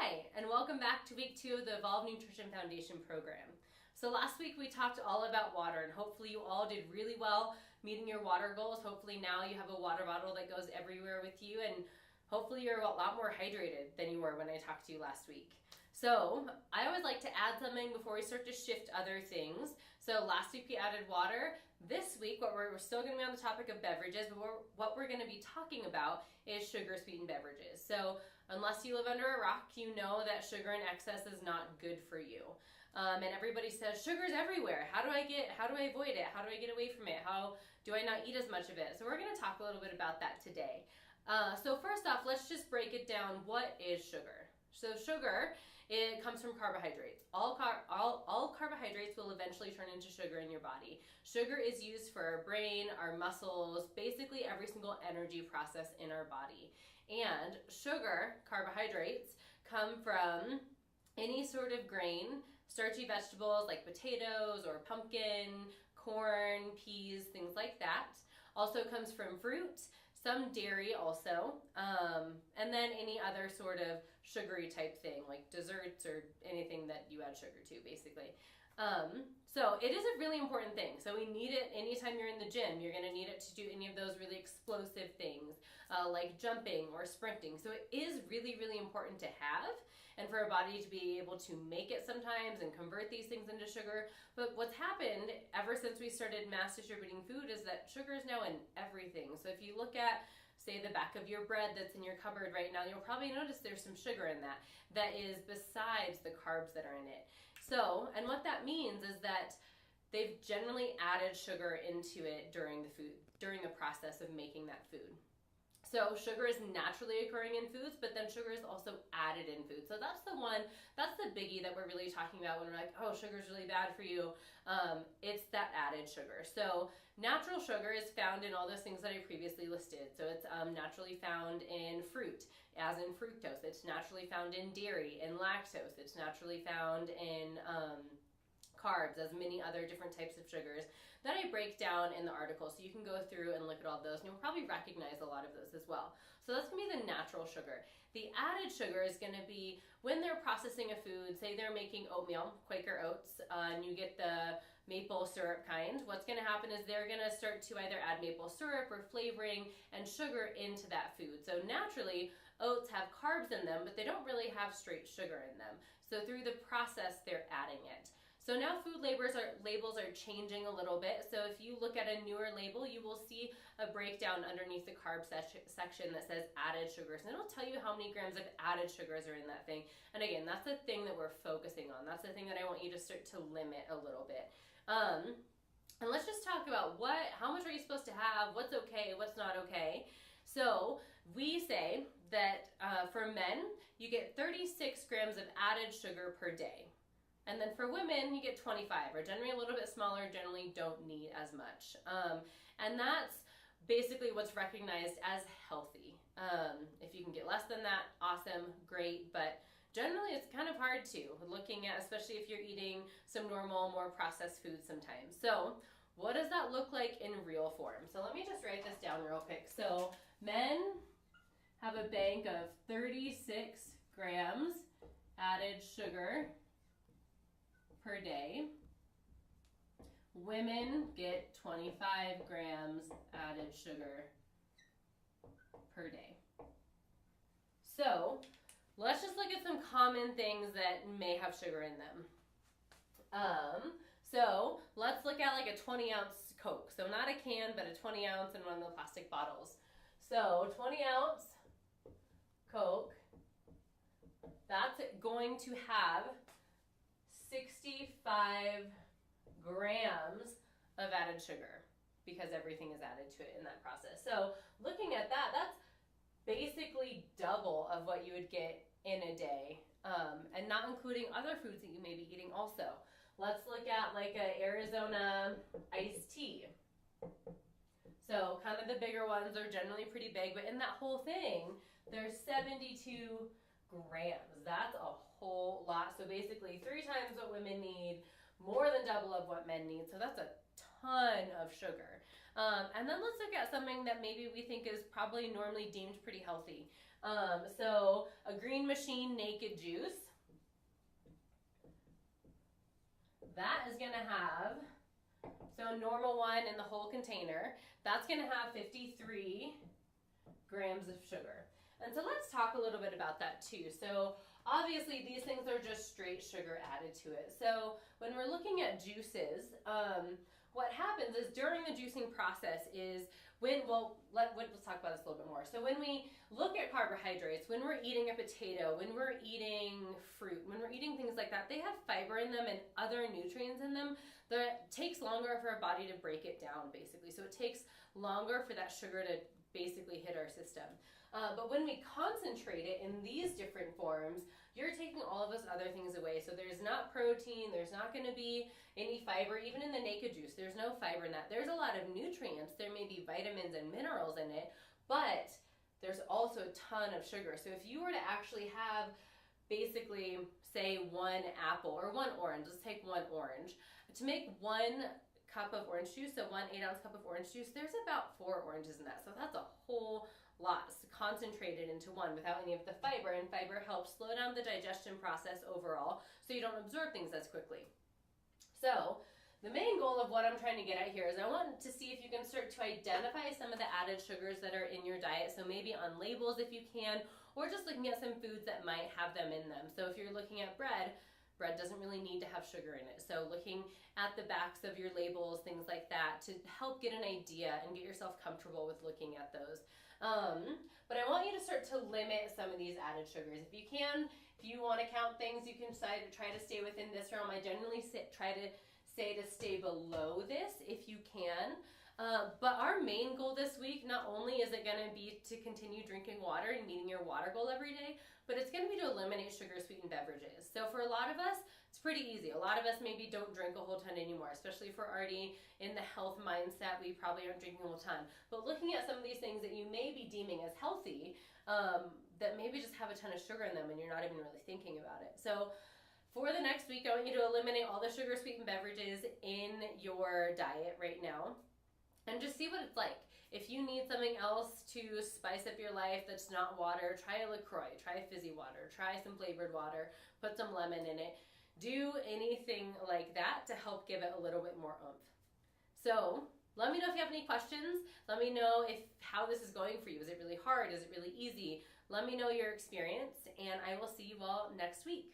Hi, and welcome back to week 2 of the Evolve Nutrition Foundation program. So last week we talked all about water, and hopefully you all did really well meeting your water goals. Hopefully now you have a water bottle that goes everywhere with you, and hopefully you're a lot more hydrated than you were when I talked to you last week. So I always like to add something before we start to shift other things. So last week we added water. This week we're still going to be on the topic of beverages, but what we're going to be talking about is sugar-sweetened beverages. So unless you live under a rock, you know that sugar in excess is not good for you. And everybody says sugar's everywhere. How do I avoid it? How do I get away from it? How do I not eat as much of it? So we're going to talk a little bit about that today. So first off, let's just break it down. What is sugar? So sugar, it comes from carbohydrates. All carbohydrates will eventually turn into sugar in your body. Sugar is used for our brain, our muscles, basically every single energy process in our body. And sugar, carbohydrates, come from any sort of grain, starchy vegetables like potatoes or pumpkin, corn, peas, things like that. Also comes from fruit, some dairy also, and then any other sort of sugary type thing like desserts or anything that you add sugar to, basically. So it is a really important thing. So we need it anytime you're in the gym. You're going to need it to do any of those really explosive things like jumping or sprinting. So it is really, really important to have and for our body to be able to make it sometimes and convert these things into sugar. But what's happened ever since we started mass distributing food is that sugar is now in everything. So if you look at, say, the back of your bread that's in your cupboard right now, you'll probably notice there's some sugar in that. That is besides the carbs that are in it. So, and what that means is that they've generally added sugar into it during the process of making that food. So sugar is naturally occurring in foods, but then sugar is also added in food. So that's the biggie that we're really talking about when we're like, oh, sugar's really bad for you. It's that added sugar. So natural sugar is found in all those things that I previously listed. So it's naturally found in fruit, as in fructose. It's naturally found in dairy, in lactose. It's naturally found in carbs, as many other different types of sugars that I break down in the article. So you can go through and look at all those, and you'll probably recognize a lot of those as well. So that's going to be the natural sugar. The added sugar is going to be when they're processing a food, say they're making oatmeal, Quaker oats, and you get the maple syrup kind. What's going to happen is they're going to start to either add maple syrup or flavoring and sugar into that food. So naturally, oats have carbs in them, but they don't really have straight sugar in them. So through the process, they're adding it. So now food labels are changing a little bit. So if you look at a newer label, you will see a breakdown underneath the carb section that says added sugars. And it'll tell you how many grams of added sugars are in that thing. And again, that's the thing that we're focusing on. That's the thing that I want you to start to limit a little bit. And let's just talk about how much are you supposed to have, what's okay, what's not okay. So we say that for men, you get 36 grams of added sugar per day. And then for women, you get 25, or generally a little bit smaller, generally don't need as much. And that's basically what's recognized as healthy. If you can get less than that, awesome, great, but generally it's kind of hard to, looking at, especially if you're eating some normal, more processed foods sometimes. So what does that look like in real form? So let me just write this down real quick. So men have a bank of 36 grams added sugar per day. Women get 25 grams added sugar per day. So let's just look at some common things that may have sugar in them. So let's look at like a 20-ounce Coke. So not a can, but a 20 ounce in one of the plastic bottles. So 20-ounce Coke, that's going to have 65 grams of added sugar because everything is added to it in that process. So looking at that, that's basically double of what you would get in a day, and not including other foods that you may be eating also. Let's look at like a Arizona iced tea. So kind of the bigger ones are generally pretty big, but in that whole thing, there's 72 grams. That's a whole lot. So basically 3 times what women need, more than double of what men need. So that's a ton of sugar. And then let's look at something that maybe we think is probably normally deemed pretty healthy. So a Green Machine Naked Juice. That is going to have, so a normal one in the whole container, that's going to have 53 grams of sugar. And so let's talk a little bit about that too. So obviously these things are just straight sugar added to it. So when we're looking at juices, what happens is during the juicing process is when, let's talk about this a little bit more. So when we look at carbohydrates, when we're eating a potato, when we're eating fruit, when we're eating things like that, they have fiber in them and other nutrients in them that takes longer for our body to break it down, basically. So it takes longer for that sugar to basically hit our system. But when we concentrate it in these different forms, you're taking all of those other things away. So there's not protein, there's not going to be any fiber, even in the naked juice, there's no fiber in that. There's a lot of nutrients, there may be vitamins and minerals in it, but there's also a ton of sugar. So if you were to actually have basically, say, one apple or one orange, let's take one orange, to make 1 cup of orange juice, so 1 8-ounce cup of orange juice, there's about 4 oranges in that. So that's a whole lot concentrated into one without any of the fiber, and fiber helps slow down the digestion process overall so you don't absorb things as quickly. So the main goal of what I'm trying to get at here is I want to see if you can start to identify some of the added sugars that are in your diet, so maybe on labels if you can, or just looking at some foods that might have them in them. So if you're looking at bread doesn't really need to have sugar in it. So looking at the backs of your labels, things like that, to help get an idea and get yourself comfortable with looking at those. But I want you to start to limit some of these added sugars. If you can, if you want to count things, you can try to stay within this realm. I generally try to say to stay below this if you can. But our main goal this week, not only is it going to be to continue drinking water and meeting your water goal every day, but it's going to be to eliminate sugar-sweetened beverages. So for a lot of us, it's pretty easy. A lot of us maybe don't drink a whole ton anymore, especially if we're already in the health mindset. We probably aren't drinking a whole ton. But looking at some of these things that you may be deeming as healthy, that maybe just have a ton of sugar in them and you're not even really thinking about it. So for the next week, I want you to eliminate all the sugar-sweetened beverages in your diet right now and just see what it's like. If you need something else to spice up your life that's not water, try a LaCroix, try fizzy water, try some flavored water, put some lemon in it. Do anything like that to help give it a little bit more oomph. So let me know if you have any questions. Let me know how this is going for you. Is it really hard? Is it really easy? Let me know your experience, and I will see you all next week.